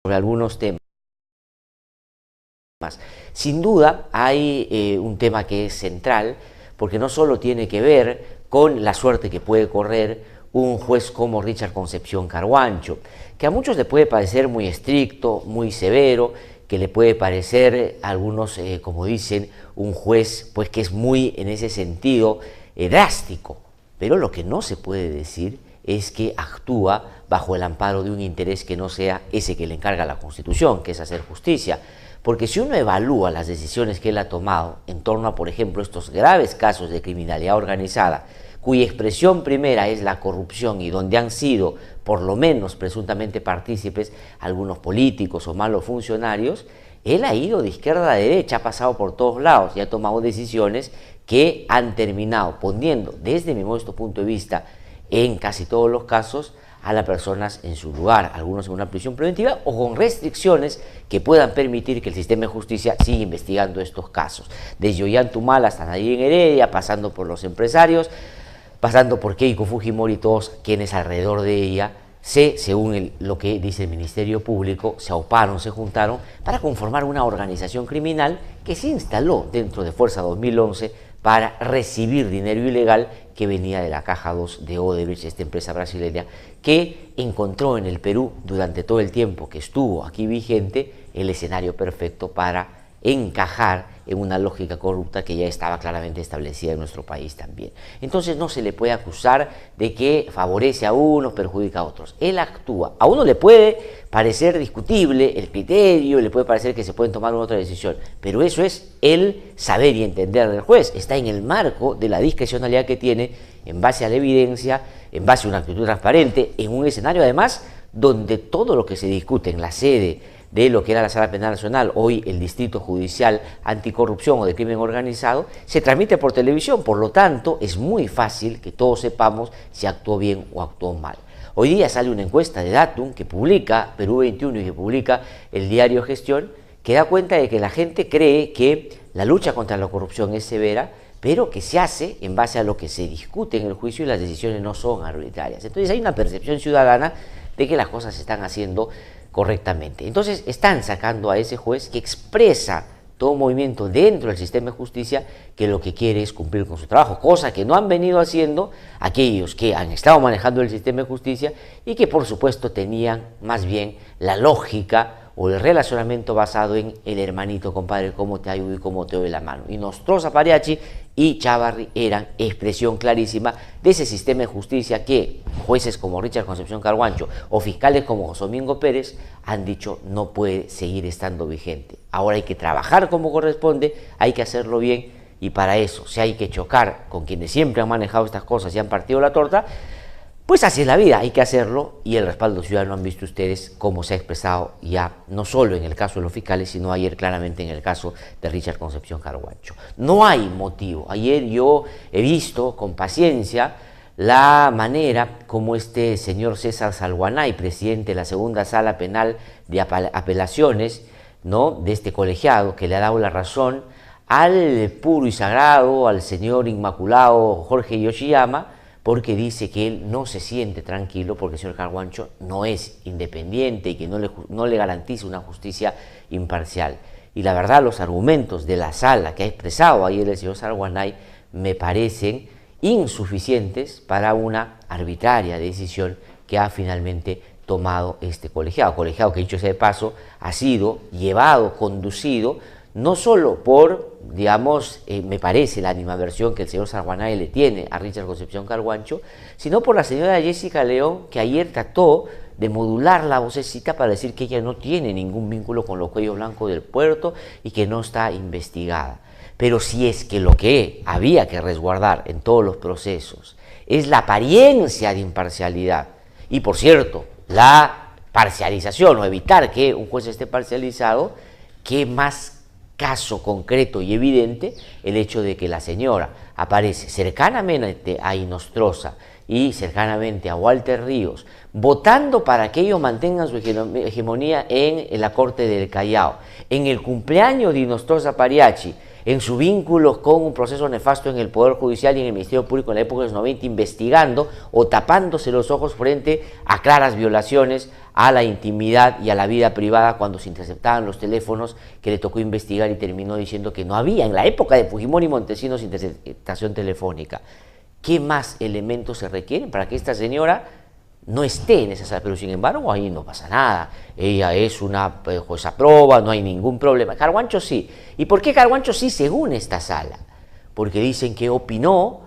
sobre algunos temas. Sin duda hay un tema que es central, porque no solo tiene que ver con la suerte que puede correr un juez como Richard Concepción Carhuancho, que a muchos le puede parecer muy estricto, muy severo, que le puede parecer a algunos, como dicen, un juez pues que es muy en ese sentido drástico, pero lo que no se puede decir es que actúa bajo el amparo de un interés que no sea ese que le encarga la Constitución, que es hacer justicia. Porque si uno evalúa las decisiones que él ha tomado en torno a, por ejemplo, estos graves casos de criminalidad organizada, cuya expresión primera es la corrupción y donde han sido, por lo menos presuntamente partícipes, algunos políticos o malos funcionarios, él ha ido de izquierda a derecha, ha pasado por todos lados y ha tomado decisiones que han terminado poniendo, desde mi modesto punto de vista, en casi todos los casos, a las personas en su lugar, algunos en una prisión preventiva o con restricciones que puedan permitir que el sistema de justicia siga investigando estos casos. Desde Ollanta hasta Nadine Heredia, pasando por los empresarios, pasando por Keiko Fujimori y todos quienes alrededor de ella, según lo que dice el Ministerio Público, se auparon, se juntaron para conformar una organización criminal que se instaló dentro de Fuerza 2011 para recibir dinero ilegal que venía de la Caja 2 de Odebrecht, esta empresa brasileña, que encontró en el Perú durante todo el tiempo que estuvo aquí vigente el escenario perfecto para encajar en una lógica corrupta que ya estaba claramente establecida en nuestro país también. Entonces no se le puede acusar de que favorece a unos, perjudica a otros. Él actúa. A uno le puede parecer discutible el criterio, le puede parecer que se pueden tomar una otra decisión, pero eso es el saber y entender del juez. Está en el marco de la discrecionalidad que tiene en base a la evidencia, en base a una actitud transparente, en un escenario además donde todo lo que se discute en la sede de lo que era la Sala Penal Nacional, hoy el Distrito Judicial Anticorrupción o de Crimen Organizado, se transmite por televisión, por lo tanto es muy fácil que todos sepamos si actuó bien o actuó mal. Hoy día sale una encuesta de Datum que publica Perú 21 y que publica el diario Gestión, que da cuenta de que la gente cree que la lucha contra la corrupción es severa, pero que se hace en base a lo que se discute en el juicio y las decisiones no son arbitrarias. Entonces hay una percepción ciudadana de que las cosas se están haciendo correctamente. Entonces están sacando a ese juez que expresa todo movimiento dentro del sistema de justicia que lo que quiere es cumplir con su trabajo, cosa que no han venido haciendo aquellos que han estado manejando el sistema de justicia y que por supuesto tenían más bien la lógica o el relacionamiento basado en el hermanito, compadre, cómo te ayudo y cómo te doy la mano. Y Nostroza, Pariachi y Chávarri eran expresión clarísima de ese sistema de justicia que jueces como Richard Concepción Carhuancho o fiscales como José Domingo Pérez han dicho no puede seguir estando vigente. Ahora hay que trabajar como corresponde, hay que hacerlo bien y para eso, si hay que chocar con quienes siempre han manejado estas cosas y han partido la torta, pues así es la vida, hay que hacerlo y el respaldo ciudadano han visto ustedes cómo se ha expresado ya no solo en el caso de los fiscales, sino ayer claramente en el caso de Richard Concepción Carhuancho. No hay motivo. Ayer yo he visto con paciencia la manera como este señor César Salguanay, presidente de la segunda sala penal de apelaciones, ¿no?, de este colegiado, que le ha dado la razón al puro y sagrado, al señor inmaculado Jorge Yoshiyama, porque dice que él no se siente tranquilo porque el señor Carhuancho no es independiente y que no le garantiza una justicia imparcial. Y la verdad, los argumentos de la sala que ha expresado ayer el señor Salguanay me parecen insuficientes para una arbitraria decisión que ha finalmente tomado este colegiado que dicho sea de paso, ha sido llevado, conducido, no solo por, digamos, me parece la animadversión que el señor Salguanay le tiene a Richard Concepción Carhuancho, sino por la señora Jessica León, que ayer trató de modular la vocecita para decir que ella no tiene ningún vínculo con los cuellos blancos del puerto y que no está investigada. Pero si es que lo que había que resguardar en todos los procesos es la apariencia de imparcialidad, y por cierto, la parcialización o evitar que un juez esté parcializado, ¿qué más caso concreto y evidente el hecho de que la señora aparece cercanamente a Nostroza y cercanamente a Walter Ríos, votando para que ellos mantengan su hegemonía en la Corte del Callao, en el cumpleaños de Nostroza Pariachi, en sus vínculos con un proceso nefasto en el Poder Judicial y en el Ministerio Público en la época de los 90, investigando o tapándose los ojos frente a claras violaciones a la intimidad y a la vida privada cuando se interceptaban los teléfonos, que le tocó investigar y terminó diciendo que no había en la época de Fujimori y Montesinos interceptación telefónica. ¿Qué más elementos se requieren para que esta señora no esté en esa sala? Pero sin embargo ahí no pasa nada, ella es una jueza proba, no hay ningún problema. Carguancho sí. ¿Y por qué Carguancho sí según esta sala? Porque dicen que opinó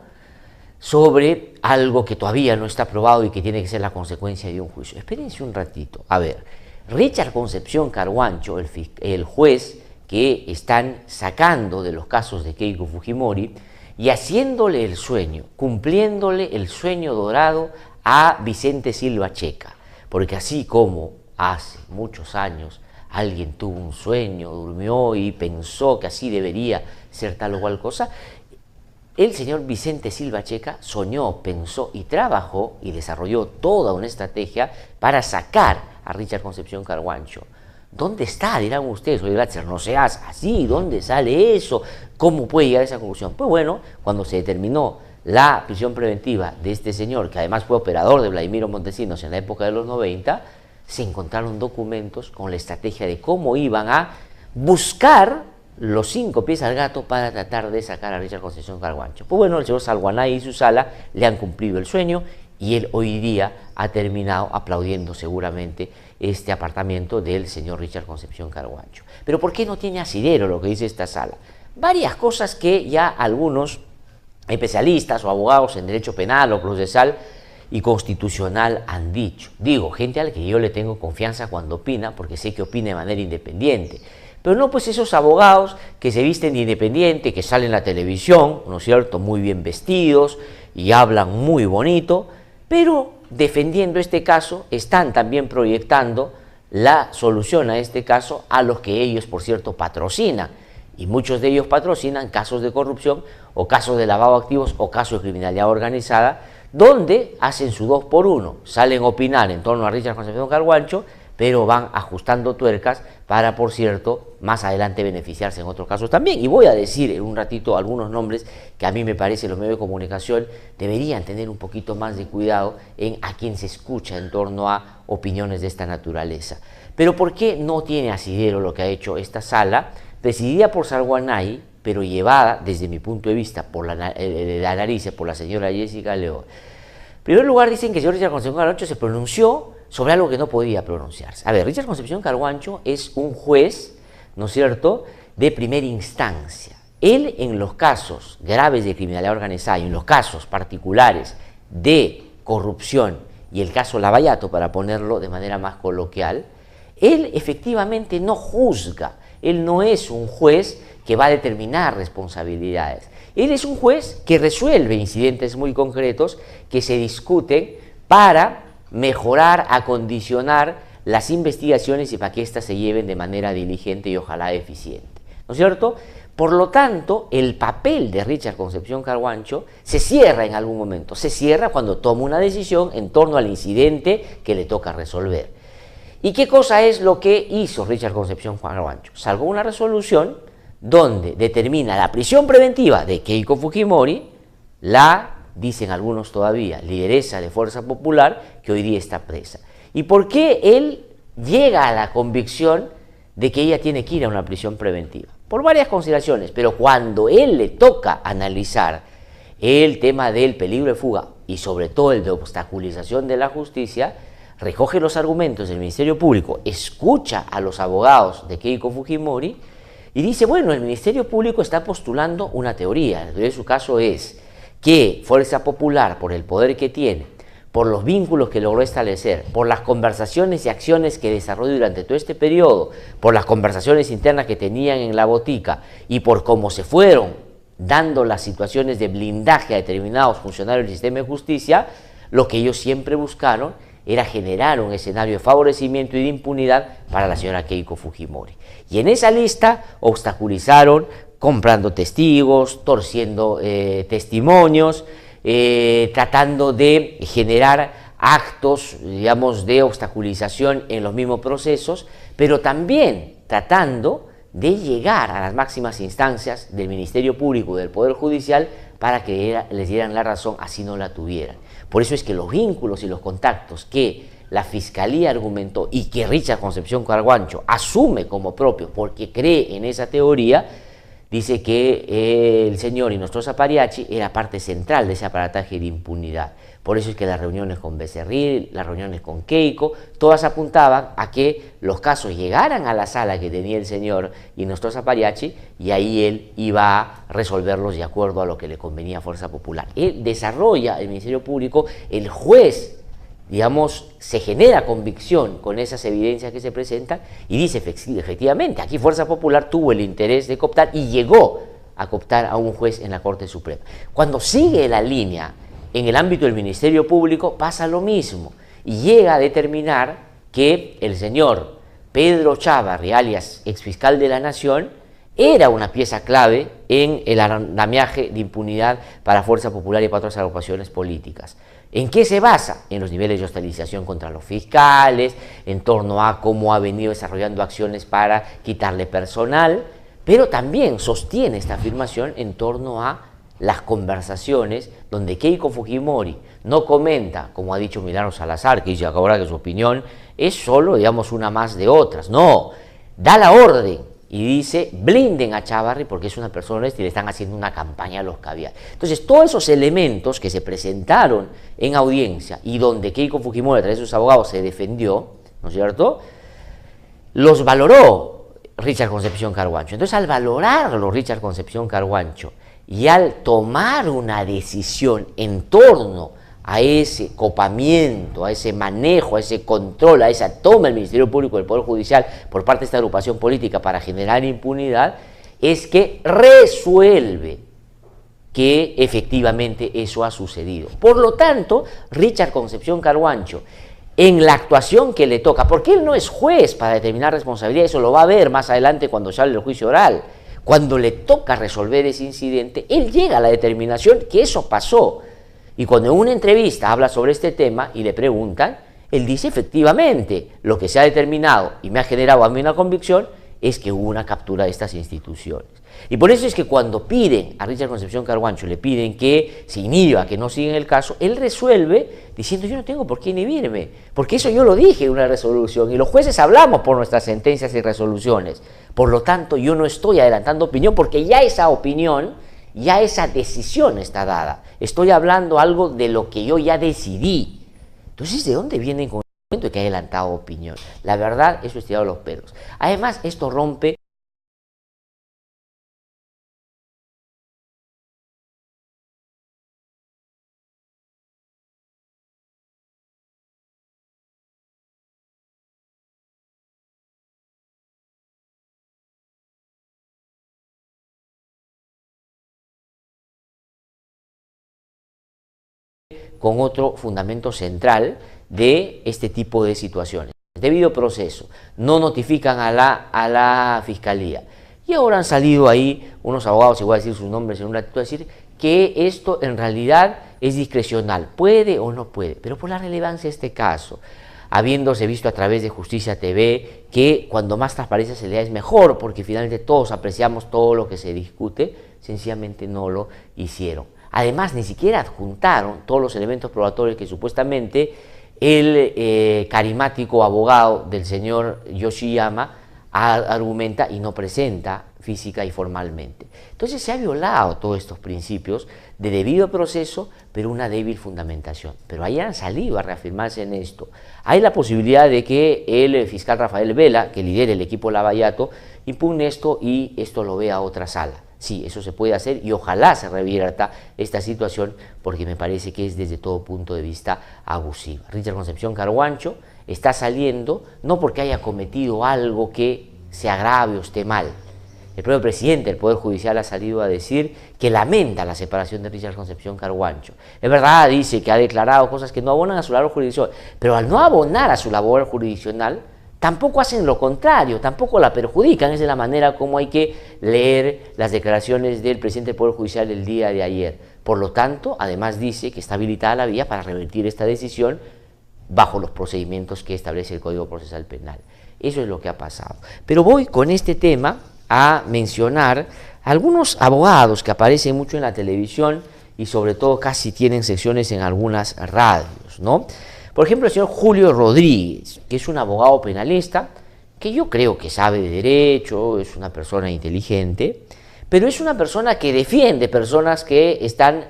sobre algo que todavía no está probado y que tiene que ser la consecuencia de un juicio. Espérense un ratito. A ver, Richard Concepción Carguancho, el juez que están sacando de los casos de Keiko Fujimori y haciéndole el sueño, cumpliéndole el sueño dorado a Vicente Silva Checa, porque así como hace muchos años alguien tuvo un sueño, durmió y pensó que así debería ser tal o cual cosa, el señor Vicente Silva Checa soñó, pensó y trabajó y desarrolló toda una estrategia para sacar a Richard Concepción Carguancho. ¿Dónde está? Dirán ustedes, oye Glatzer, no seas así, ¿dónde sale eso? ¿Cómo puede llegar a esa conclusión? Pues bueno, cuando se determinó la prisión preventiva de este señor, que además fue operador de Vladimiro Montesinos en la época de los 90, se encontraron documentos con la estrategia de cómo iban a buscar los 5 pies al gato para tratar de sacar a Richard Concepción Carguancho. Pues bueno, el señor Salguanay y su sala le han cumplido el sueño y él hoy día ha terminado aplaudiendo seguramente este apartamiento del señor Richard Concepción Carguancho. Pero ¿por qué no tiene asidero lo que dice esta sala? Varias cosas que ya algunos especialistas o abogados en derecho penal o procesal y constitucional han dicho. Digo, gente a la que yo le tengo confianza cuando opina, porque sé que opina de manera independiente. Pero no pues esos abogados que se visten de independiente, que salen en la televisión, ¿no es cierto?, muy bien vestidos y hablan muy bonito, pero defendiendo este caso están también proyectando la solución a este caso a los que ellos, por cierto, patrocinan. Y muchos de ellos patrocinan casos de corrupción o casos de lavado de activos o casos de criminalidad organizada, donde hacen su 2 por 1, salen a opinar en torno a Richard Concepción Carguancho, pero van ajustando tuercas para, por cierto, más adelante beneficiarse en otros casos también. Y voy a decir en un ratito algunos nombres que a mí me parece los medios de comunicación deberían tener un poquito más de cuidado en a quien se escucha en torno a opiniones de esta naturaleza. Pero ¿por qué no tiene asidero lo que ha hecho esta sala, presidida por Salguanay, pero llevada, desde mi punto de vista, por la nariz por la señora Jessica León? En primer lugar, dicen que el señor Richard Concepción Carguancho se pronunció sobre algo que no podía pronunciarse. A ver, Richard Concepción Carguancho es un juez, ¿no es cierto?, de primera instancia. Él, en los casos graves de criminalidad organizada y en los casos particulares de corrupción y el caso Lavallato, para ponerlo de manera más coloquial, él efectivamente no juzga. Él no es un juez que va a determinar responsabilidades. Él es un juez que resuelve incidentes muy concretos que se discuten para mejorar, acondicionar las investigaciones y para que éstas se lleven de manera diligente y ojalá eficiente, ¿no es cierto? Por lo tanto, el papel de Richard Concepción Carguancho se cierra en algún momento, se cierra cuando toma una decisión en torno al incidente que le toca resolver. ¿Y qué cosa es lo que hizo Richard Concepción Carguancho? Sacó una resolución donde determina la prisión preventiva de Keiko Fujimori, dicen algunos todavía, lideresa de Fuerza Popular, que hoy día está presa. ¿Y por qué él llega a la convicción de que ella tiene que ir a una prisión preventiva? Por varias consideraciones, pero cuando él le toca analizar el tema del peligro de fuga y sobre todo el de obstaculización de la justicia, recoge los argumentos del Ministerio Público, escucha a los abogados de Keiko Fujimori y dice, bueno, el Ministerio Público está postulando una teoría. La teoría de su caso es que Fuerza Popular, por el poder que tiene, por los vínculos que logró establecer, por las conversaciones y acciones que desarrolló durante todo este periodo, por las conversaciones internas que tenían en la botica y por cómo se fueron dando las situaciones de blindaje a determinados funcionarios del sistema de justicia, lo que ellos siempre buscaron era generar un escenario de favorecimiento y de impunidad para la señora Keiko Fujimori. Y en esa lista obstaculizaron comprando testigos, torciendo testimonios, tratando de generar actos, digamos, de obstaculización en los mismos procesos, pero también tratando de llegar a las máximas instancias del Ministerio Público y del Poder Judicial para que les dieran la razón, así no la tuvieran. Por eso es que los vínculos y los contactos que la Fiscalía argumentó y que Richard Concepción Carguancho asume como propios porque cree en esa teoría, dice que el señor Inostroza Pariachi era parte central de ese aparataje de impunidad. Por eso es que las reuniones con Becerril, las reuniones con Keiko, todas apuntaban a que los casos llegaran a la sala que tenía el señor Inostroza Pariachi y ahí él iba a resolverlos de acuerdo a lo que le convenía a Fuerza Popular. Él desarrolla el Ministerio Público, el juez, digamos, se genera convicción con esas evidencias que se presentan y dice efectivamente, aquí Fuerza Popular tuvo el interés de cooptar y llegó a cooptar a un juez en la Corte Suprema. Cuando sigue la línea en el ámbito del Ministerio Público pasa lo mismo y llega a determinar que el señor Pedro Chávarri, alias exfiscal de la Nación, era una pieza clave en el andamiaje de impunidad para Fuerza Popular y para otras agrupaciones políticas. ¿En qué se basa? En los niveles de hostilización contra los fiscales, en torno a cómo ha venido desarrollando acciones para quitarle personal, pero también sostiene esta afirmación en torno a las conversaciones donde Keiko Fujimori no comenta, como ha dicho Milagro Salazar, que dice ahora que su opinión es solo, digamos, una más de otras. No, da la orden y dice, blinden a Chávarri porque es una persona y le están haciendo una campaña a los caviar. Entonces, todos esos elementos que se presentaron en audiencia y donde Keiko Fujimori, a través de sus abogados, se defendió, ¿no es cierto?, los valoró Richard Concepción Carguancho. Entonces, al valorarlo Richard Concepción Carguancho y al tomar una decisión en torno a ese copamiento, a ese manejo, a ese control, a esa toma del Ministerio Público del Poder Judicial por parte de esta agrupación política para generar impunidad, es que resuelve que efectivamente eso ha sucedido. Por lo tanto, Richard Concepción Carguancho, en la actuación que le toca, porque él no es juez para determinar responsabilidad, eso lo va a ver más adelante cuando se hable del juicio oral, cuando le toca resolver ese incidente, él llega a la determinación que eso pasó. Y cuando en una entrevista habla sobre este tema y le preguntan, él dice efectivamente, lo que se ha determinado y me ha generado a mí una convicción es que hubo una captura de estas instituciones. Y por eso es que cuando piden a Richard Concepción Carguancho, le piden que se inhiba, que no sigan el caso, él resuelve diciendo yo no tengo por qué inhibirme, porque eso yo lo dije en una resolución y los jueces hablamos por nuestras sentencias y resoluciones. Por lo tanto, yo no estoy adelantando opinión porque ya esa opinión, ya esa decisión está dada. Estoy hablando algo de lo que yo ya decidí. Entonces, ¿de dónde vienen con el momento de que ha adelantado opinión? La verdad, eso es tirado los pelos. Además, esto rompe con otro fundamento central de este tipo de situaciones. Debido proceso, no notifican a la Fiscalía. Y ahora han salido ahí unos abogados, y voy a decir sus nombres en un ratito, a decir que esto en realidad es discrecional, puede o no puede, pero por la relevancia de este caso, habiéndose visto a través de Justicia TV que cuando más transparencia se le da es mejor, porque finalmente todos apreciamos todo lo que se discute, sencillamente no lo hicieron. Además, ni siquiera adjuntaron todos los elementos probatorios que supuestamente el carismático abogado del señor Yoshiyama argumenta y no presenta física y formalmente. Entonces se ha violado todos estos principios de debido proceso, pero una débil fundamentación. Pero ahí han salido a reafirmarse en esto. Hay la posibilidad de que el fiscal Rafael Vela, que lidere el equipo Lavallato, impugne esto y esto lo vea a otra sala. Sí, eso se puede hacer y ojalá se revierta esta situación porque me parece que es desde todo punto de vista abusiva. Richard Concepción Carguancho está saliendo no porque haya cometido algo que se agrave o esté mal. El propio presidente del Poder Judicial ha salido a decir que lamenta la separación de Richard Concepción Carguancho. Es verdad, dice que ha declarado cosas que no abonan a su labor jurisdiccional, pero al no abonar a su labor jurisdiccional, tampoco hacen lo contrario, tampoco la perjudican. Esa es la manera como hay que leer las declaraciones del presidente del Poder Judicial el día de ayer. Por lo tanto, además dice que está habilitada la vía para revertir esta decisión bajo los procedimientos que establece el Código Procesal Penal. Eso es lo que ha pasado. Pero voy con este tema a mencionar algunos abogados que aparecen mucho en la televisión y sobre todo casi tienen secciones en algunas radios, ¿no? Por ejemplo, el señor Julio Rodríguez, que es un abogado penalista, que yo creo que sabe de derecho, es una persona inteligente, pero es una persona que defiende personas que están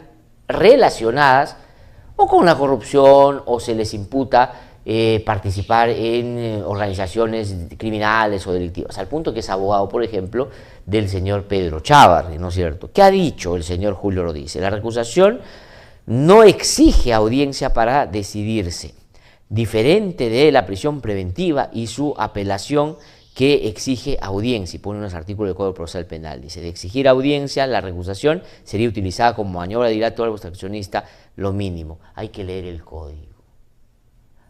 relacionadas o con la corrupción o se les imputa participar en organizaciones criminales o delictivas, al punto que es abogado, por ejemplo, del señor Pedro Chávarri, ¿no es cierto? ¿Qué ha dicho el señor Julio Rodríguez? La recusación no exige audiencia para decidirse, diferente de la prisión preventiva y su apelación que exige audiencia, y pone unos artículos del Código Procesal Penal. Dice, de exigir audiencia, la recusación sería utilizada como maniobra dilatoria al obstruccionista, lo mínimo. Hay que leer el código.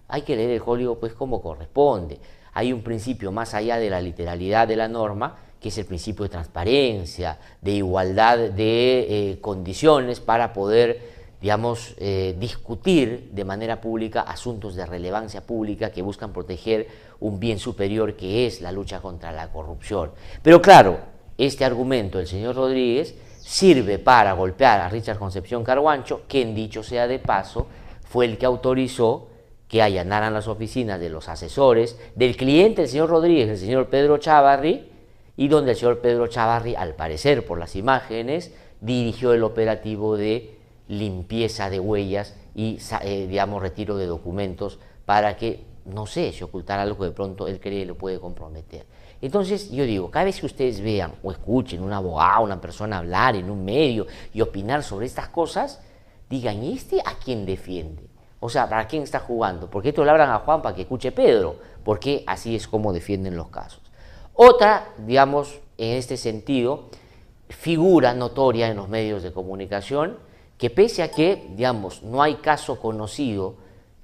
Hay que leer el código pues como corresponde. Hay un principio más allá de la literalidad de la norma, que es el principio de transparencia, de igualdad de condiciones para poder, digamos, discutir de manera pública asuntos de relevancia pública que buscan proteger un bien superior que es la lucha contra la corrupción. Pero claro, este argumento del señor Rodríguez sirve para golpear a Richard Concepción Carhuancho, quien, dicho sea de paso, fue el que autorizó que allanaran las oficinas de los asesores del cliente, el señor Rodríguez, el señor Pedro Chávarri, y donde el señor Pedro Chávarri, al parecer por las imágenes, dirigió el operativo de limpieza de huellas y, digamos, retiro de documentos para que, no sé, se ocultara algo que de pronto él cree lo puede comprometer. Entonces, yo digo, cada vez que ustedes vean o escuchen un abogado, una persona hablar en un medio y opinar sobre estas cosas, digan, ¿y este a quién defiende? O sea, ¿para quién está jugando? ¿Por qué esto le hablan a Juan para que escuche Pedro? Porque así es como defienden los casos. Otra, digamos, en este sentido, figura notoria en los medios de comunicación, que pese a que, digamos, no hay caso conocido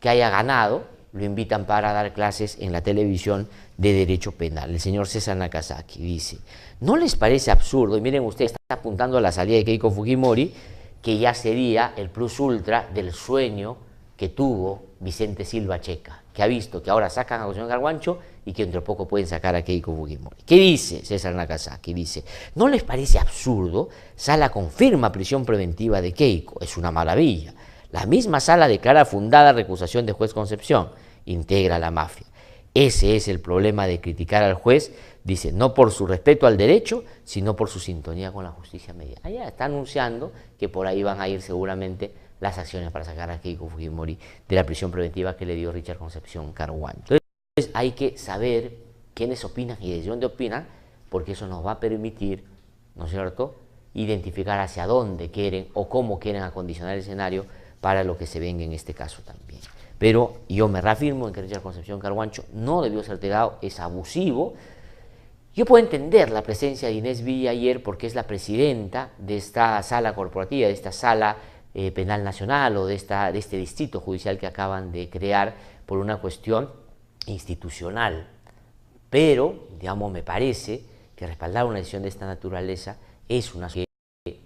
que haya ganado, lo invitan para dar clases en la televisión de Derecho Penal. El señor César Nakazaki dice, ¿no les parece absurdo? Y miren, usted está apuntando a la salida de Keiko Fujimori, que ya sería el plus ultra del sueño que tuvo Vicente Silva Checa, que ha visto que ahora sacan a José Carhuancho y que entre poco pueden sacar a Keiko Fujimori. ¿Qué dice César Nakazaki? Dice, ¿no les parece absurdo? Sala confirma prisión preventiva de Keiko, es una maravilla. La misma sala declara fundada recusación de juez Concepción, integra la mafia. Ese es el problema de criticar al juez, dice, no por su respeto al derecho, sino por su sintonía con la justicia mediana. Allá está anunciando que por ahí van a ir seguramente las acciones para sacar a Keiko Fujimori de la prisión preventiva que le dio Richard Concepción Carhuancho. Entonces hay que saber quiénes opinan y desde dónde opinan, porque eso nos va a permitir, ¿no es cierto?, identificar hacia dónde quieren o cómo quieren acondicionar el escenario para lo que se venga en este caso también. Pero yo me reafirmo en que Richard Concepción Carhuancho no debió ser degradado, es abusivo. Yo puedo entender la presencia de Inés Villa ayer porque es la presidenta de esta sala corporativa, de esta sala penal nacional o de este distrito judicial que acaban de crear por una cuestión institucional. Pero, digamos, me parece que respaldar una decisión de esta naturaleza es una que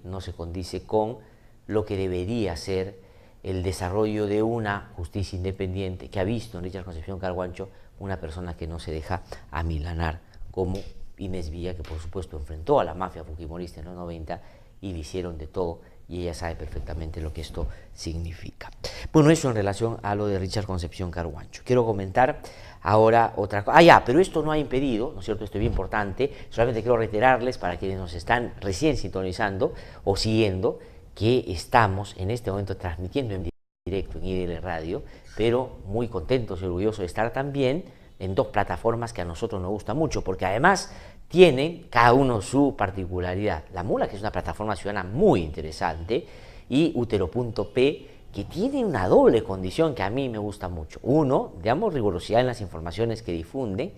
no se condice con lo que debería ser el desarrollo de una justicia independiente que ha visto en Richard Concepción Carhuancho una persona que no se deja amilanar como Inés Villa, que por supuesto enfrentó a la mafia fujimorista en los 90 y le hicieron de todo y ella sabe perfectamente lo que esto significa. Bueno, eso en relación a lo de Richard Concepción Carhuancho. Quiero comentar ahora otra cosa. Pero esto no ha impedido, ¿no es cierto?, esto es bien importante, solamente quiero reiterarles para quienes nos están recién sintonizando o siguiendo, que estamos en este momento transmitiendo en directo en IDL Radio, pero muy contentos y orgullosos de estar también en dos plataformas que a nosotros nos gusta mucho, porque además tienen cada uno su particularidad. La Mula, que es una plataforma ciudadana muy interesante, y Utero.p, que tiene una doble condición que a mí me gusta mucho. Uno, digamos, rigurosidad en las informaciones que difunden,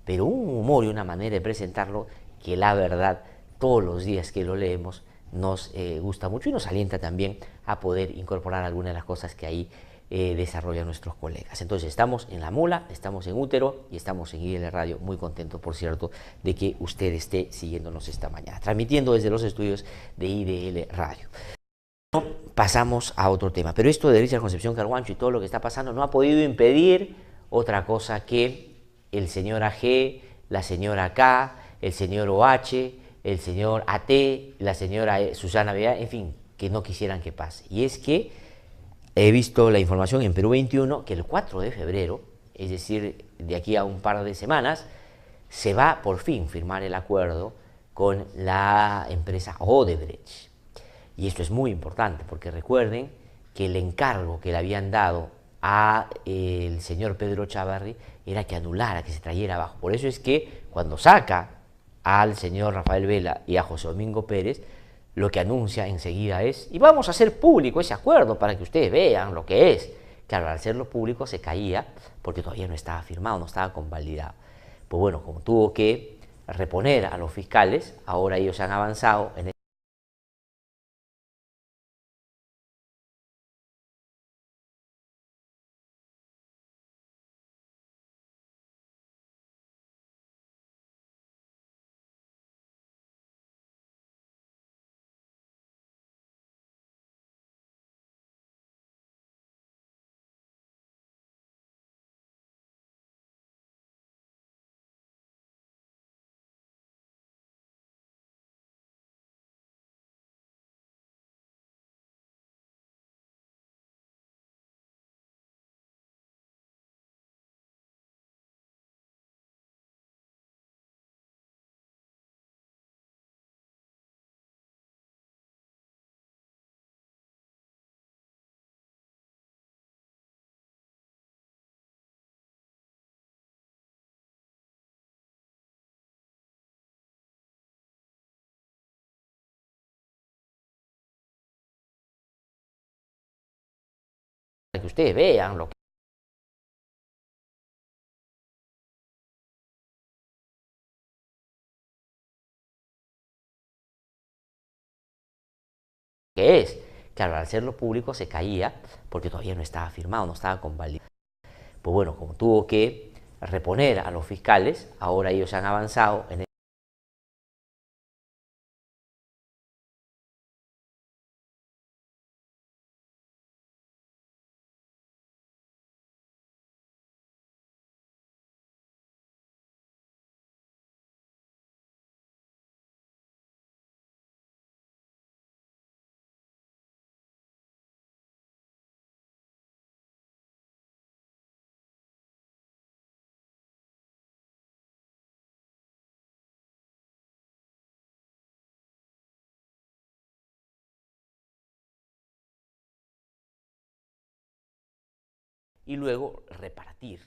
pero un humor y una manera de presentarlo que la verdad todos los días que lo leemos nos gusta mucho y nos alienta también a poder incorporar algunas de las cosas que ahí desarrollan nuestros colegas. Entonces estamos en La Mula, estamos en Útero y estamos en IDL Radio, muy contentos por cierto de que usted esté siguiéndonos esta mañana, transmitiendo desde los estudios de IDL Radio. Pasamos a otro tema, pero esto de Richard Concepción Carhuancho y todo lo que está pasando no ha podido impedir otra cosa que el señor AG, la señora K el señor OH, el señor AT, la señora Susana Bea, en fin, que no quisieran que pase. Y es que he visto la información en Perú 21 que el 4 de febrero, es decir, de aquí a un par de semanas, se va por fin firmar el acuerdo con la empresa Odebrecht. Y esto es muy importante porque recuerden que el encargo que le habían dado a el señor Pedro Chávarri era que anulara, que se trayera abajo. Por eso es que cuando saca al señor Rafael Vela y a José Domingo Pérez, lo que anuncia enseguida es, y vamos a hacer público ese acuerdo para que ustedes vean lo que es. Claro, al hacerlo público se caía porque todavía no estaba firmado, no estaba convalidado. Pues bueno, como tuvo que reponer a los fiscales, ahora ellos han avanzado en para que ustedes vean lo que es. Claro, al hacerlo público se caía porque todavía no estaba firmado, no estaba convalidado. Pues bueno, como tuvo que reponer a los fiscales, ahora ellos han avanzado en y luego repartir.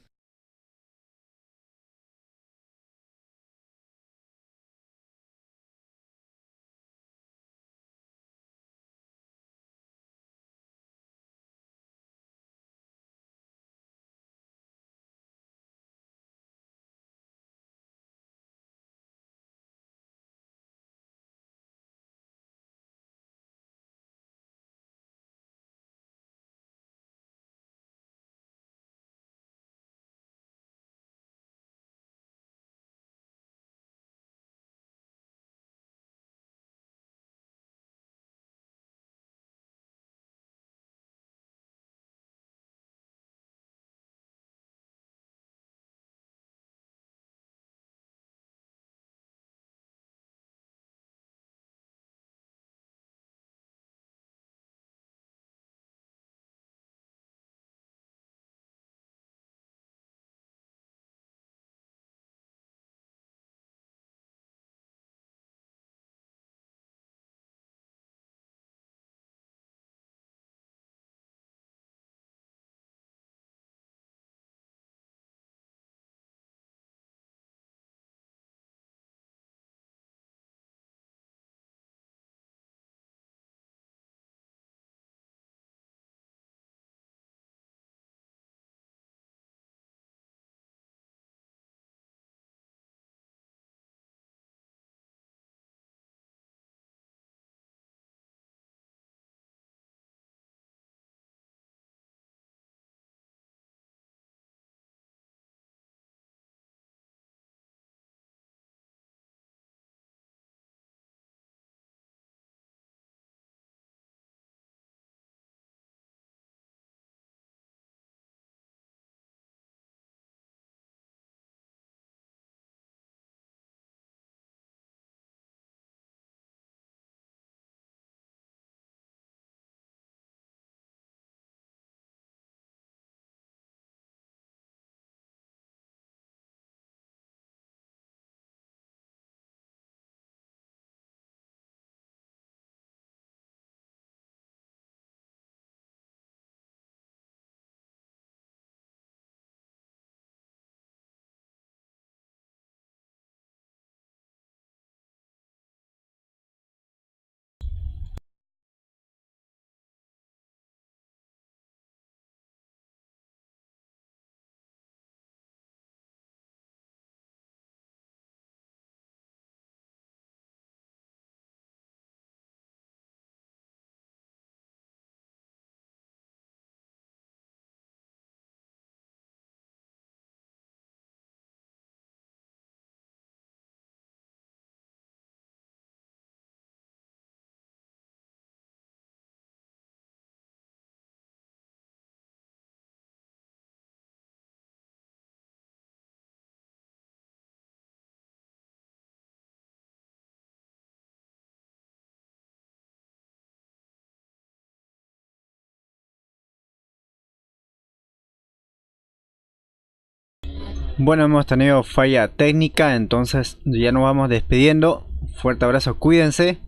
Bueno, hemos tenido falla técnica, entonces ya nos vamos despidiendo. Fuerte abrazo, cuídense.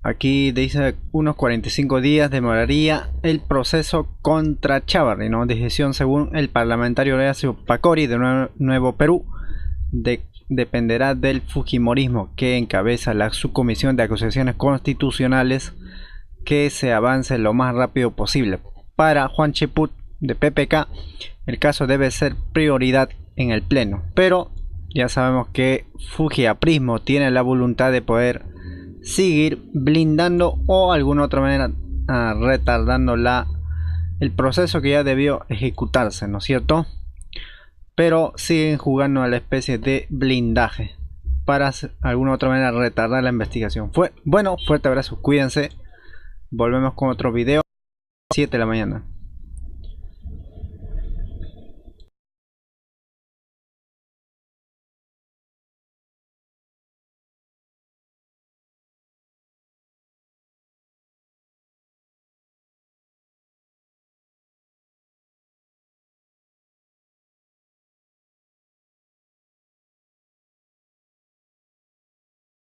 Aquí dice unos 45 días demoraría el proceso contra Chávarri, ¿no? Decisión según el parlamentario Horacio Pacori de Nuevo Perú. Dependerá del Fujimorismo, que encabeza la subcomisión de acusaciones constitucionales, que se avance lo más rápido posible. Para Juan Cheput de PPK, el caso debe ser prioridad en el pleno, pero ya sabemos que Fujiaprismo tiene la voluntad de poder seguir blindando o alguna otra manera retardando el proceso que ya debió ejecutarse, ¿no es cierto? Pero siguen jugando a la especie de blindaje para alguna otra manera retardar la investigación. Bueno, fuerte abrazo, cuídense. Volvemos con otro video a las 7 de la mañana.